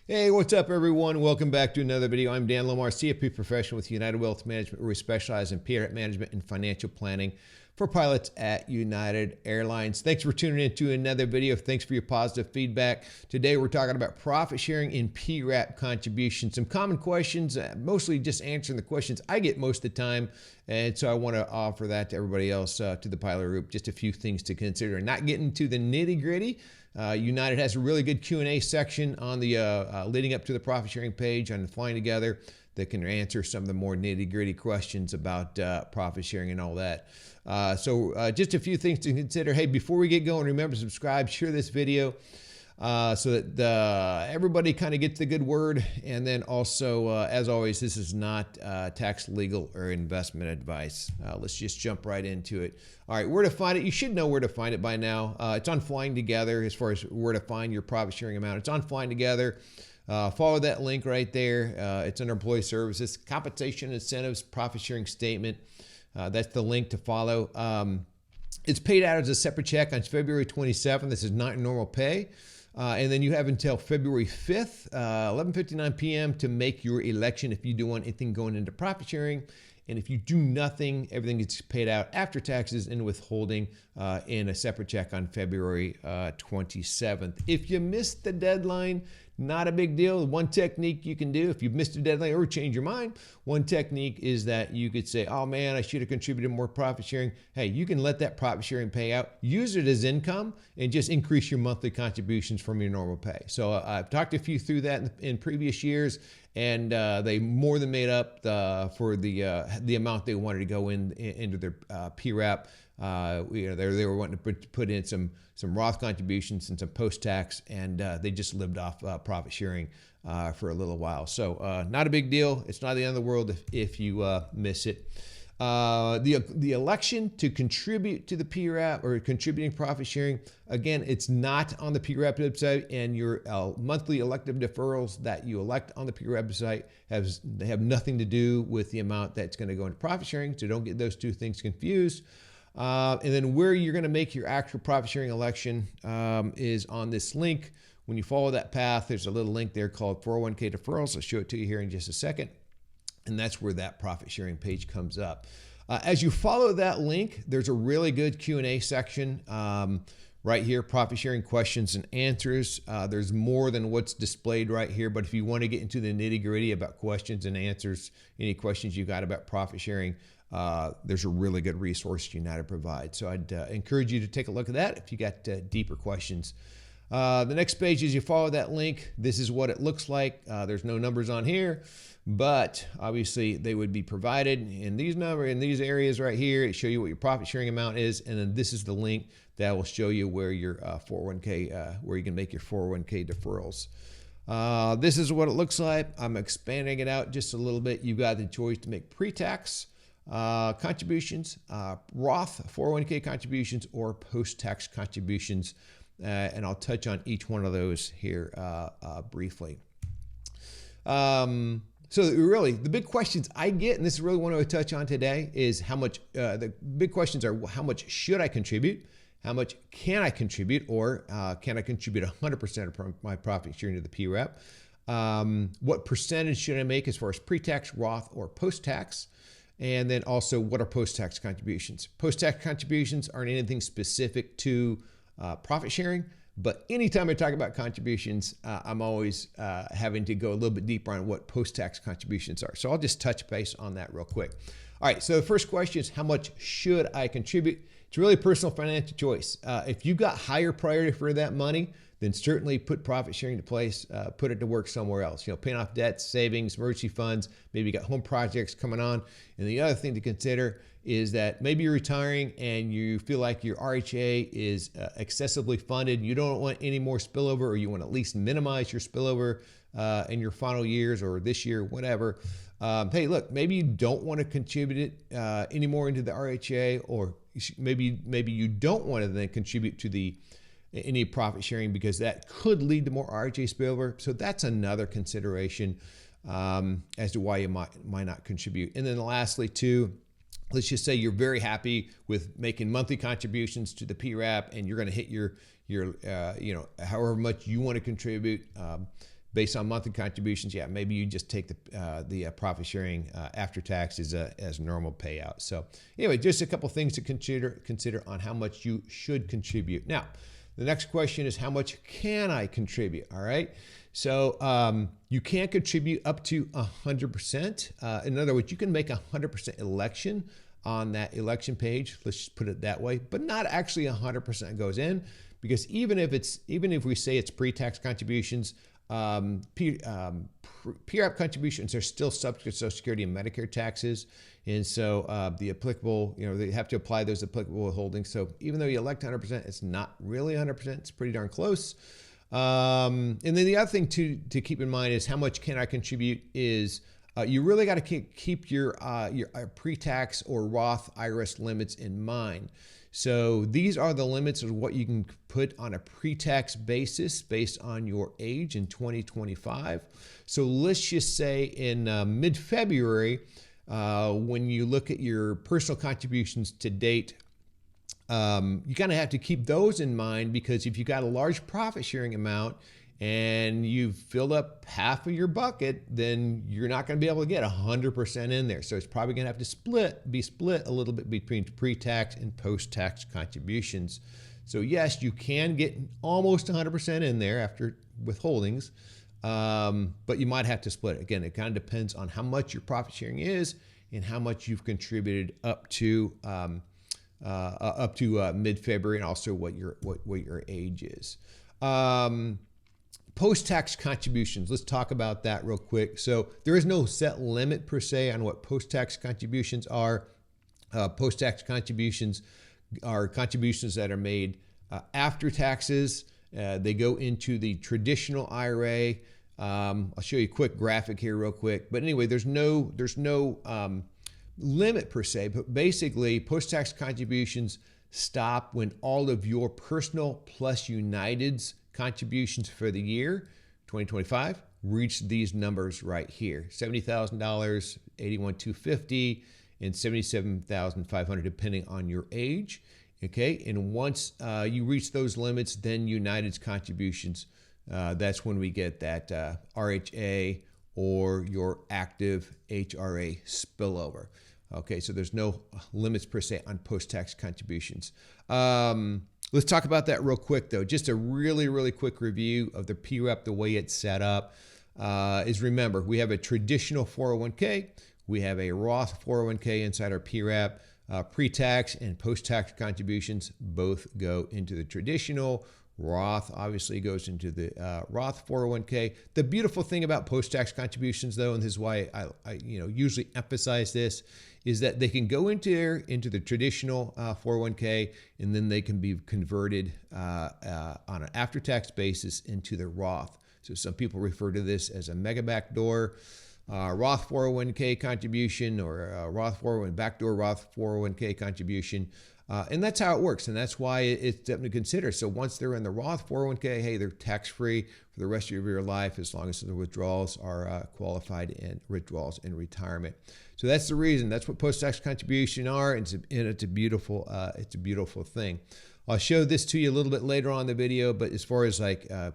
Hey, what's up, everyone? Welcome back to another video. I'm Dan Lamar, CFP professional with United Wealth Management, where we specialize in PRAP management and financial planning for pilots at United Airlines. Thanks for tuning in to another video. Thanks for your positive feedback. Today, we're talking about profit sharing and PRAP contributions. Some common questions, mostly just answering the questions I get most of the time. And so I want to offer that to everybody else, to the pilot group, just a few things to consider. Not getting to the nitty gritty. United has a really good Q&A section on the leading up to the profit sharing page on the Flying Together that can answer some of the more nitty gritty questions about profit sharing and all that. So just a few things to consider. Hey, before we get going, remember to subscribe, share this video so that everybody kind of gets the good word. And then also, as always, this is not tax, legal, or investment advice. Let's just jump right into it. All right, where to find it? You should know where to find it by now. It's on Flying Together as far as where to find your profit sharing amount. It's on Flying Together. Follow that link right there. It's under Employee Services, Compensation Incentives, Profit Sharing Statement. That's the link to follow. It's paid out as a separate check on February 27th. This is not normal pay. And then you have until February 5th, 11:59 p.m. to make your election if you do want anything going into profit sharing. And if you do nothing, everything gets paid out after taxes and withholding in a separate check on February 27th. If you missed the deadline, not a big deal. One technique you can do if you've missed a deadline or change your mind, one technique is that you could say, oh man, I should have contributed more profit sharing. Hey, you can let that profit sharing pay out, use it as income, and just increase your monthly contributions from your normal pay. So I've talked a few through that in previous years, and they more than made up for the amount they wanted to go into their PRAP. They were wanting to put in some Roth contributions and some post-tax, and they just lived off profit sharing for a little while. So not a big deal. It's not the end of the world if you miss it. The election to contribute to the PRAP or contributing profit sharing, again, it's not on the PRAP website, and your monthly elective deferrals that you elect on the PRAP website have nothing to do with the amount that's going to go into profit sharing. So don't get those two things confused. And then where you're going to make your actual profit sharing election is on this link. When you follow that path, there's a little link there called 401k deferrals. I'll show it to you here in just a second. And that's where that profit sharing page comes up. As you follow that link, there's a really good Q&A section right here, profit sharing questions and answers. There's more than what's displayed right here, but if you want to get into the nitty gritty about questions and answers, any questions you got about profit sharing, there's a really good resource United provides. So I'd encourage you to take a look at that if you got deeper questions. The next page, as you follow that link, this is what it looks like. There's no numbers on here, but obviously they would be provided in these areas right here. It show you what your profit sharing amount is, and then this is the link that will show you where your 401k, where you can make your 401k deferrals. This is what it looks like. I'm expanding it out just a little bit. You've got the choice to make pre-tax contributions, Roth 401k contributions, or post-tax contributions. And I'll touch on each one of those here briefly. So really, the big questions I get, and this is really what I want to touch on today, is how much, the big questions are how much should I contribute? How much can I contribute? Or can I contribute 100% of my profit sharing to the PRAP? What percentage should I make as far as pre-tax, Roth, or post-tax? And then also, what are post-tax contributions? Post-tax contributions aren't anything specific to profit sharing, but anytime I talk about contributions, I'm always having to go a little bit deeper on what post-tax contributions are. So I'll just touch base on that real quick. All right, so the first question is, how much should I contribute? It's really a personal financial choice. If you've got higher priority for that money, then certainly put profit sharing to place, put it to work somewhere else. Paying off debts, savings, emergency funds, maybe you got home projects coming on. And the other thing to consider is that maybe you're retiring and you feel like your RHA is excessively funded. You don't want any more spillover, or you want to at least minimize your spillover in your final years or this year, whatever. Hey, look, maybe you don't want to contribute it anymore into the RHA, or maybe you don't want to then contribute to any profit sharing, because that could lead to more RHA spillover. So that's another consideration as to why you might not contribute. And then lastly, too, let's just say you're very happy with making monthly contributions to the PRAP, and you're going to hit your however much you want to contribute. based on monthly contributions, yeah, maybe you just take the profit sharing after tax as a normal payout. So anyway, just a couple things to consider on how much you should contribute. Now, the next question is, how much can I contribute? All right. So you can contribute up to 100%. In other words, you can make 100% election on that election page. Let's just put it that way, but not actually 100% goes in, because even if we say it's pre-tax contributions, PRAP contributions are still subject to Social Security and Medicare taxes. And so the applicable, they have to apply those applicable withholdings. So even though you elect 100%, it's not really 100%. It's pretty darn close. And then the other thing to keep in mind is, how much can I contribute is, you really got to keep your pre-tax or Roth IRS limits in mind. So these are the limits of what you can put on a pre-tax basis based on your age in 2025. So let's just say in mid-February, when you look at your personal contributions to date, you kind of have to keep those in mind, because if you got a large profit sharing amount and you've filled up half of your bucket, then you're not going to be able to get 100% in there. So it's probably going to have to be split a little bit between pre-tax and post-tax contributions. So yes, you can get almost 100% in there after withholdings, but you might have to split it. Again, it kind of depends on how much your profit sharing is and how much you've contributed up to mid-February, and also what your age is. Post-tax contributions, let's talk about that real quick. So there is no set limit per se on what post-tax contributions are. Post-tax contributions are contributions that are made after taxes. They go into the traditional IRA. I'll show you a quick graphic here real quick. But anyway, there's no limit per se, but basically post-tax contributions stop when all of your personal plus United's contributions for the year 2025 reach these numbers right here: $70,000, $81,250, and $77,500, depending on your age. Okay, and once you reach those limits, then United's contributions, that's when we get that RHA or your active HRA spillover. Okay, so there's no limits per se on post-tax contributions. Let's talk about that real quick, though. Just a really, really quick review of the PRAP, the way it's set up. Is, remember, we have a traditional 401k. We have a Roth 401k inside our PRAP. Pre-tax and post-tax contributions both go into the traditional. Roth obviously goes into the Roth 401k. The beautiful thing about post-tax contributions, though, and this is why I usually emphasize this, is that they can go into the traditional 401k, and then they can be converted on an after-tax basis into the Roth. So some people refer to this as a mega backdoor Roth 401k contribution, or a Roth 401 backdoor Roth 401k contribution. And that's how it works, and that's why it's something to consider. So once they're in the Roth 401k, hey, they're tax-free for the rest of your life, as long as the withdrawals are qualified and withdrawals in retirement. So that's the reason. That's what post-tax contribution are, and it's a beautiful thing. I'll show this to you a little bit later on in the video, but as far as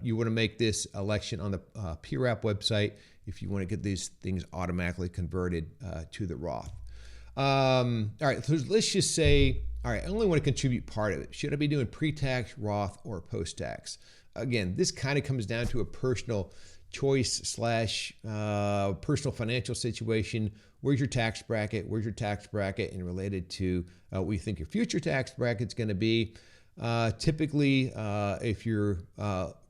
you want to make this election on the PRAP website, if you want to get these things automatically converted to the Roth. All right, so let's just say, all right, I only want to contribute part of it. Should I be doing pre-tax, Roth, or post-tax? Again, this kind of comes down to a personal choice / personal financial situation. Where's your tax bracket? Where's your tax bracket? And related to what you think your future tax bracket's going to be. Typically, if you're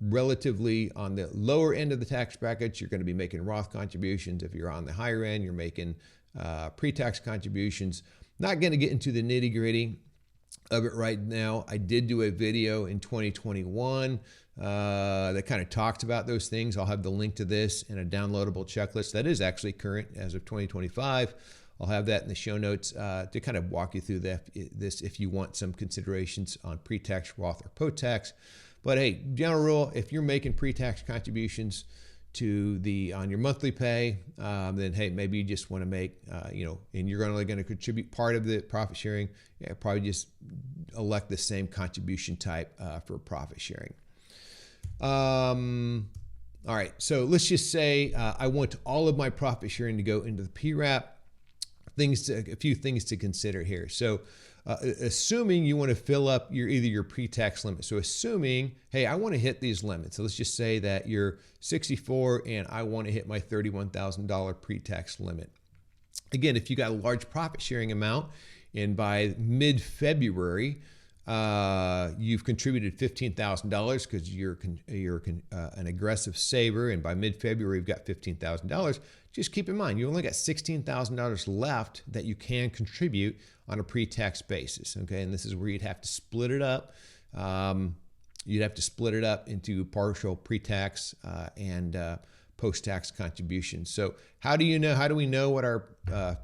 relatively on the lower end of the tax brackets, you're going to be making Roth contributions. If you're on the higher end, you're making pre-tax contributions. Not going to get into the nitty-gritty of it right now. I did do a video in 2021 that kind of talks about those things. I'll have the link to this and a downloadable checklist that is actually current as of 2025. I'll have that in the show notes to kind of walk you through this if you want some considerations on pre-tax, Roth, or post-tax. But hey, general rule, if you're making pre-tax contributions on your monthly pay, then hey, maybe you just want to make, and you're only going to contribute part of the profit sharing, probably just elect the same contribution type for profit sharing. All right, so let's just say I want all of my profit sharing to go into the PRAP. A few things to consider here. So assuming you want to fill up either your pre-tax limit. So assuming, hey, I want to hit these limits. So let's just say that you're 64 and I want to hit my $31,000 pre-tax limit. Again, if you got a large profit sharing amount and by mid-February, you've contributed $15,000 because you're an aggressive saver, and by mid-February you've got $15,000. Just keep in mind you only got $16,000 left that you can contribute on a pre-tax basis. Okay, and this is where you'd have to split it up. You'd have to split it up into partial pre-tax and post-tax contributions. So how do we know what our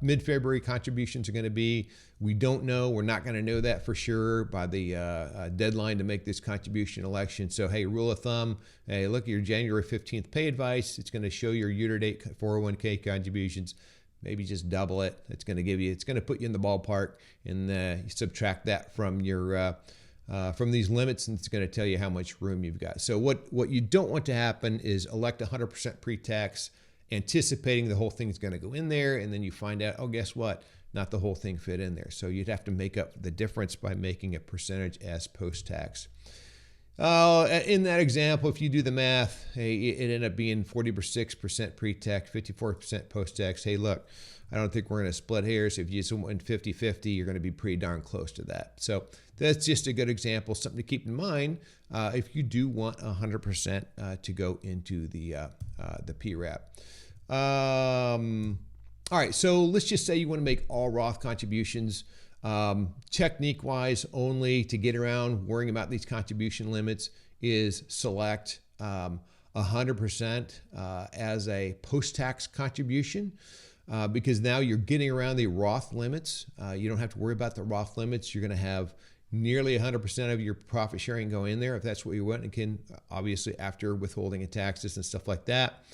mid-February contributions are going to be? We don't know. We're not going to know that for sure by the deadline to make this contribution election. So, hey, rule of thumb, hey, look at your January 15th pay advice. It's going to show your year-to-date 401k contributions. Maybe just double it. It's going to put you in the ballpark, and you subtract that from your from these limits, and it's going to tell you how much room you've got. So what you don't want to happen is elect 100% pre-tax, anticipating the whole thing's going to go in there, and then you find out, oh, guess what? Not the whole thing fit in there. So you'd have to make up the difference by making a percentage as post-tax. In that example, if you do the math, hey, it ended up being 46% pre-tax, 54% post-tax. Hey, look, I don't think we're going to split hairs. If you went 50-50, you're going to be pretty darn close to that. So that's just a good example, something to keep in mind if you do want 100% to go into the PRAP. All right, so let's just say you want to make all Roth contributions. Technique-wise, only to get around worrying about these contribution limits is select 100% as a post-tax contribution. Because now you're getting around the Roth limits. You don't have to worry about the Roth limits. You're going to have nearly 100% of your profit sharing go in there if that's what you want. And can obviously after withholding and taxes and stuff like that.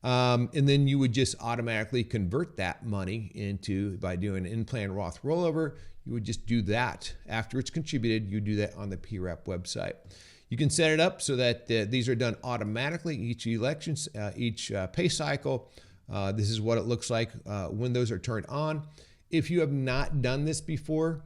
And then you would just automatically convert that money by doing an in-plan Roth rollover. You would just do that after it's contributed. You do that on the PRAP website. You can set it up so that these are done automatically each pay cycle. This is what it looks like when those are turned on. If you have not done this before,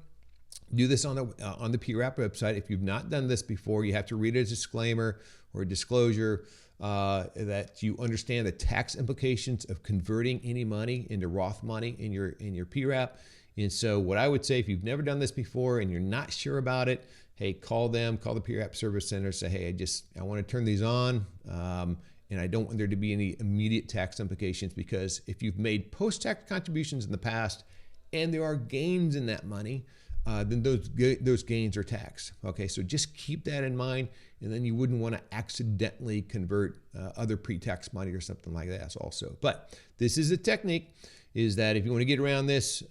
do this on the PRAP website. If you've not done this before, you have to read a disclaimer or a disclosure that you understand the tax implications of converting any money into Roth money in your PRAP. And so what I would say, if you've never done this before and you're not sure about it, hey, call the PRAP Service Center, say, hey, I want to turn these on. And I don't want there to be any immediate tax implications, because if you've made post-tax contributions in the past and there are gains in that money, then those gains are taxed. Okay, so just keep that in mind, and then you wouldn't want to accidentally convert other pre-tax money or something like that also. But this is a technique, is that if you want to get around this,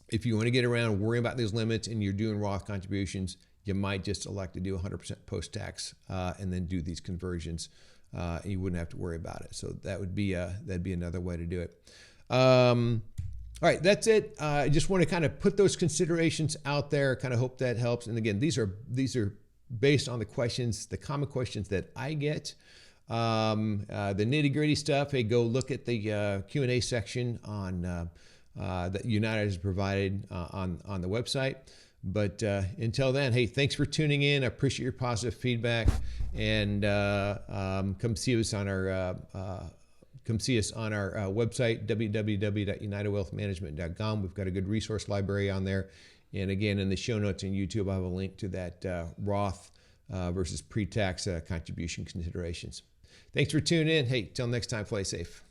if you want to get around worrying about these limits and you're doing Roth contributions, you might just elect to do 100% post-tax and then do these conversions. And you wouldn't have to worry about it. So that'd be another way to do it. All right, that's it. I just want to kind of put those considerations out there. Kind of hope that helps. And again, these are based on the common questions that I get. The nitty-gritty stuff, hey, go look at the Q&A section on that United has provided on the website. But until then, hey, thanks for tuning in. I appreciate your positive feedback, and come see us on our website, www.unitedwealthmanagement.com. We've got a good resource library on there, and again, in the show notes on YouTube, I have a link to that Roth versus pre-tax contribution considerations. Thanks for tuning in. Hey, till next time, play safe.